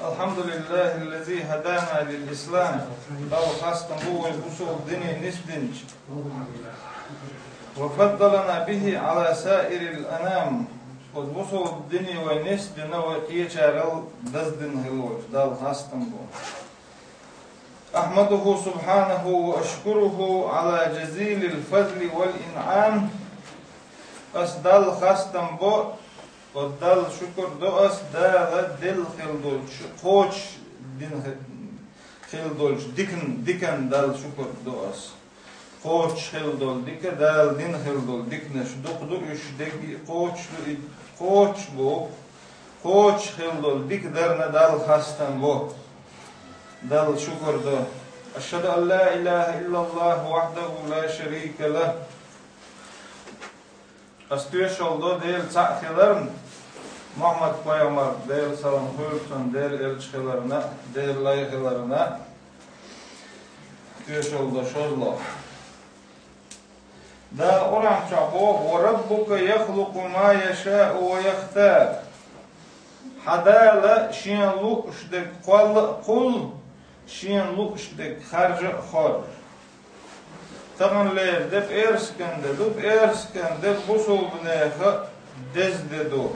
الحمد لله الذي هدانا للإسلام لو خاصة هو الوصول ديني نسدنج وفضلنا به على سائر الأنام والوصول ديني ونسدن وقيشارل دزدن هلوش دال خاصة بو أحمده سبحانه وأشكره على جزيل الفضل والإنعام أسدال خاصة بو ودل شكر دوس دال دل خلدول خوش دين خلدول دكن دل شكر دوس خوش خلدول دك دال دين خلدول دكنش دق اش دك خوش بو خوش خلدول دك درنا دال خاستن بو دل شكر دو أشهد أن لا إله إلا الله وحده لا شريك له أستويش الله ديل تأخيرن محمد Peygamber ديل سلام خيرتون ديل elçilerine ديل layıklarına أستويش الله شالله دا أوران شعبه وربك يخلق ما يشاء ويختار حدالة شين لوك شدك قل شين لوك شدك خرج خار تغنلير دب إرسكن دب بوصل بنيخة دزددو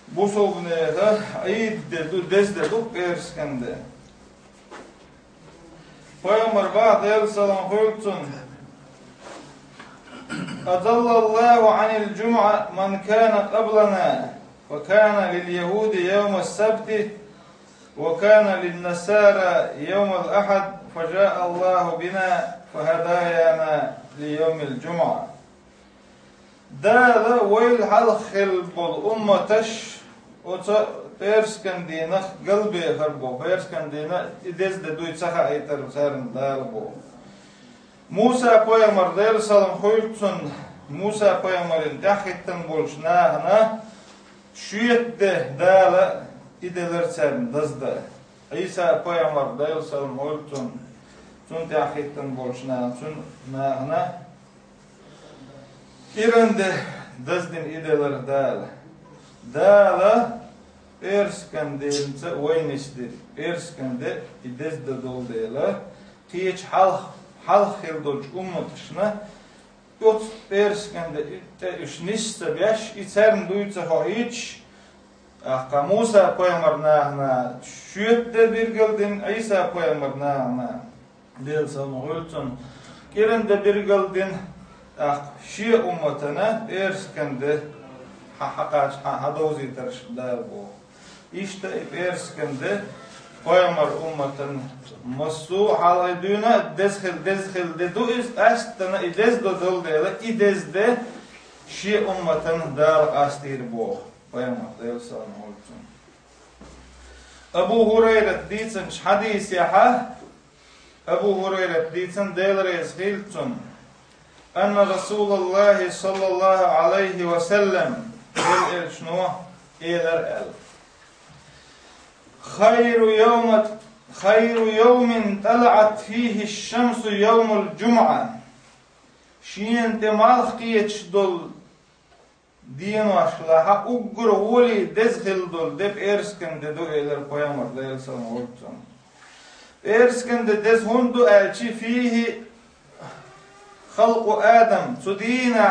بوصل بنيخة عيد ددو دزددو إرسكن دب Peygamber بعد سلام خيرتون أضل الله عن الجمعة من كان قبلنا وكان لليهود يوم السبت وكان للنصارى يوم الأحد فجاء الله بنا فهدايانا ليوم الجمعة دال ويل حلخل بالأمة تش وتيرسكن دينخ قلبي خربو فيرسكن دينخ إدز دوي تسخى ايتر سارن دال بو موسى Peygamber دير سلام خيرتون موسى Peygamber'in dahitten bolşnağına şüyette dala ideler sern dazda İsa Peygamber دير سلام خيرتون tun dahitten bolşnağına tun nağına irende dazdin ideler dala ersken deyince oynistir ersken de idezde dol deyler kiç halk hildolç ummatışına ot erskende iş niste beş içern duysa hiç Musa Peygamber'na şüyette bir geldin İsa Peygamber'na del sanoltun kirende bir geldin şi ummatına erskende haqqaç hadozi tarşda bu işte erskende Peygamber ummatın masu haladuna dezhil de du is astana idez do dol de idezde şi ummatın dar astir bu Peygamber sallallahu aleyhi Abu Hurayra dicen hadis ya Abu Hurayra dicen delres hiltun anna Rasulullah sallallahu aleyhi ve sellem el şnu el خير يوم طلعت فيه الشمس يوم الجمعة شين تمالخ قيتش دول دين واشلاها اقر ولي دزخل دول دب ارسكن دو ايلر Peygamber ديل سلام ورتون ارسكن دز هندو الچي فيه خلق آدم تدينا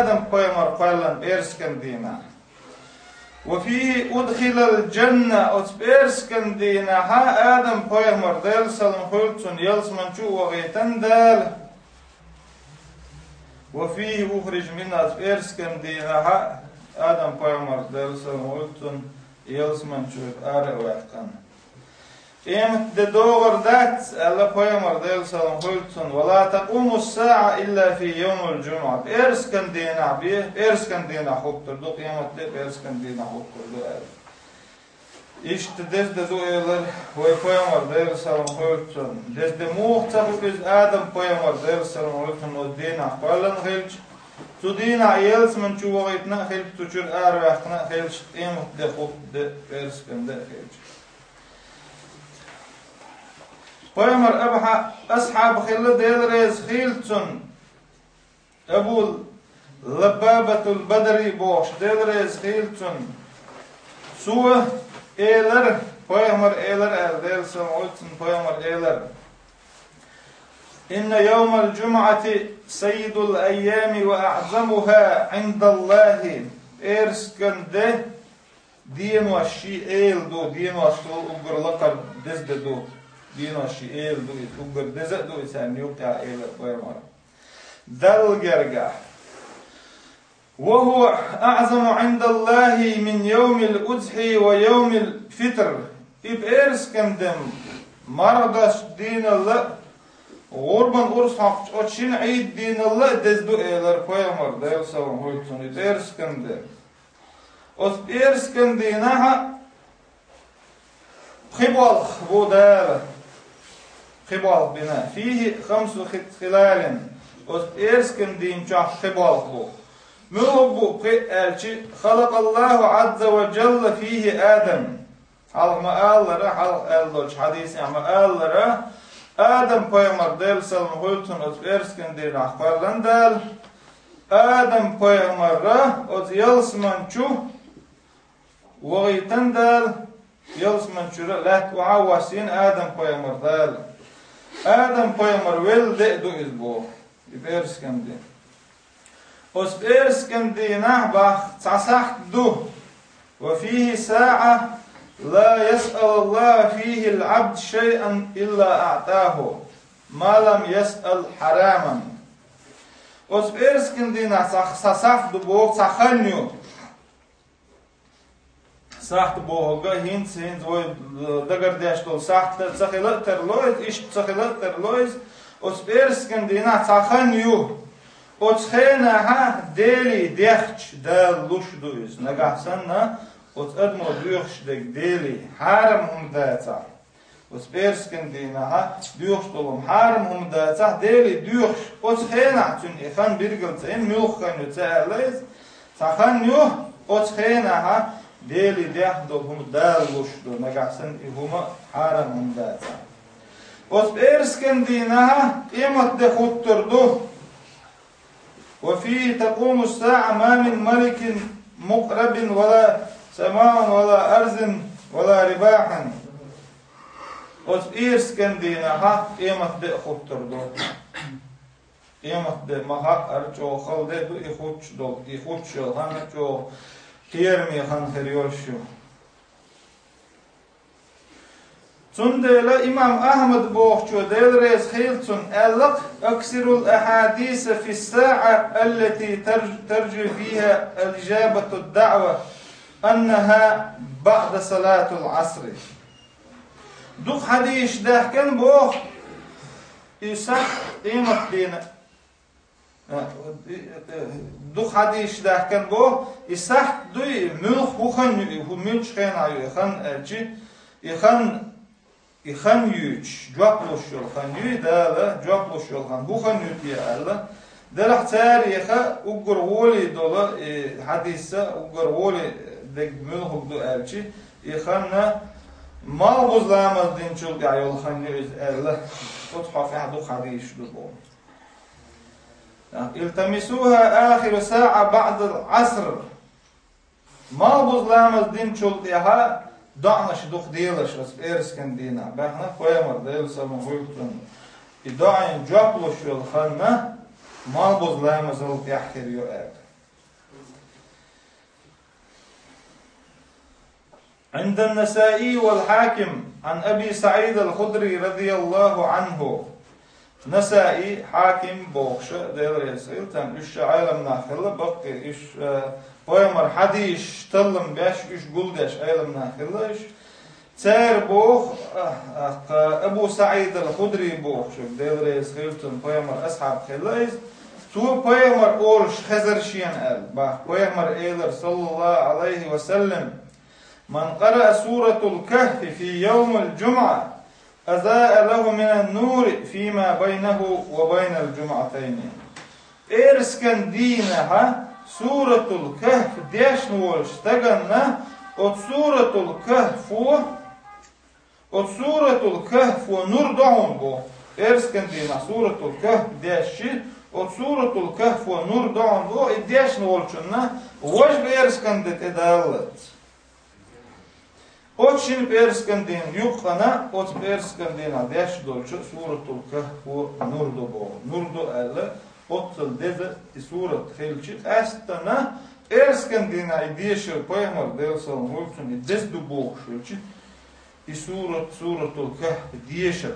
آدم Peygamber قالن ارسكن دينا وفيه أدخل الجنة أتبرسكن دينا آدم Peygamber ديل سلام خلتون يلسمن شو وغيتن دال وفيه أخرج منها أتبرسكن دينا آدم Peygamber ديل سلام خلتون يلسمن شو آره وحقن إمت دور دات الله Peygamber ديل سلام خلتون ولا تقوم الساعة إلا في يوم الجمعة إرسكن دينا إرسكن دينا خطر دو قيامت دي إرسكن دينا خطر دو İşte dezde dueler ve Peygamber ديل سلام خلتون dezde muhtafu biz Adam Peygamber ديل سلام خلتون o dina falan hilç tu dina yelsmen şu vakitna hilç tuçur arvahna hilç imt de khut de إرسكن de hilç Peygamber ashab khilli delrez khiltun Abu Lababatul Badri boş delrez khiltun Su eyler, Peygamber eyler eldelsin olsun Peygamber eyler. İnne yevmel cum'ati seyyidul eyyami ve a'zamuha indallahi. Erskende din vaşi eyildu, din vaşi ugrlakar dezdedu. Din vaşi eyildu, ugr dezdedu sen yok ya eyler Peygamber. Dal gergah. وهو أعظم عند الله من يوم الأضحى ويوم الفطر. إبئرسكندم مرضاش دين الله غربان أرسح أتشين عيد دين الله دزدو إيلر Peygamber ديل سوام هويتون إبئرسكندم إبئرسكندينها خبال بودال خبال بنا فيه 5 خلال إبئرسكندين جاء خبال بو مهبو elçi Halakallahu azze ve celle fihi Adem. Halkma ağlara, halk eldoç hadisi ama ağlara Adem Peygamber del salam hultun öz ersken akbardan del Adem Peygamber'a öz yalsmançu vaytan del yalsmançura lat uavasin Adem Peygamber del Adem Peygamber vel de du izbo ersken de أسبيرسكن دينه بخ تصحت دو وفيه ساعة لا يسأل الله فيه العبد شيئا إلا أعطاه ما لم يسأل حراما أسبيرسكن دينه تصحت دو بوغ تصحنيو صحت بوغا هينس وي دقر ديشتول صحت تصخلتر لويز إش تصخلتر لويز أسبيرسكن دينه تصحنيو Otskhena ha deli dechch da lushduis nagahsanna ots admo duchshdeg deli haram data ospersken dina ha duchstolum haram data deli duch otshena tun ifan birgelt in mulkhan utsalis sakhan yo otshena ha deli dechdolum da lushdu nagahsan ihuma haram data ospersken dina ha imat de khutturdu وفيه تقوم الساعة ما من ملك مقرب ولا سماء ولا أرض ولا رباح وإيرسكن دينها إيمت دي خطر دو إيمت دي مها أرجو خلده دو إخوش دو إخوش يلخان جو كيرمي خان خريوشو Tundela İmam Ahmed boğçu delrez hiltun ellik aksirul ahadis fi sa'a allati terci fiha al-ijabatu ad-da'wa annaha ba'da salatul asr. Duk hadis dahken boğ İsak imat dine duk hadis dahken boğ İsak duy mülk hukan mülk şen ayu khan elçi ikhan İxan yüç, cevaploş yol xan yüy dağla, cevaploş yol xan, bu xan yüy dağla. Delax tariha ugur voli dola hadise, ugur voli de mülhuk do elçi. İxanna mal buzlamaz dinçul yol xan yüy dağla. Tutxaf yahdu hadis do bu. İltamisuha ahiru sa'a ba'dal asr. Mal buzlamaz dinçul yaha دعنش دوخ ديلش بس إيرسكن دينا بحنا قيمر ديل سما هولتون إدعين جابلوش يلخنا ما بوز لا مزال يحكي يؤاد عند النسائي والحاكم عن أبي سعيد الخدري رضي الله عنه نسائي حاكم بوخش ديل ريسيل تن إش عالم ناخل بقي إش قيمر حديش تلم باش إش قلدش عالم ناخلش تار بوخ أبو سعيد الخدري بوخ شوف ديل ريسيل تن قيمر أصحاب خلايز تو قيمر أولش خزرشين قال باخ قيمر إيلر صلى الله عليه وسلم من قرأ سورة الكهف في يوم الجمعة أضاء له من النور فيما بينه وبين الجمعتين إرسكن دينها سورة الكهف ديش نولش تغنى سورة الكهف ونور دعون بو إرسكن دينها سورة الكهف ديشي سورة الكهف ونور دعون بو ديش نولشنا وش بإرسكن ديت إدالت Очень перскандин юқана, от перскандин адяш долчу суратул кахфу нурду бо. Нурду әлі отсыл дезі сурат хелчи әстана перскандин айдешел паймар делсал мульчун и дезду бог шелчи и суратул кахфу дешел.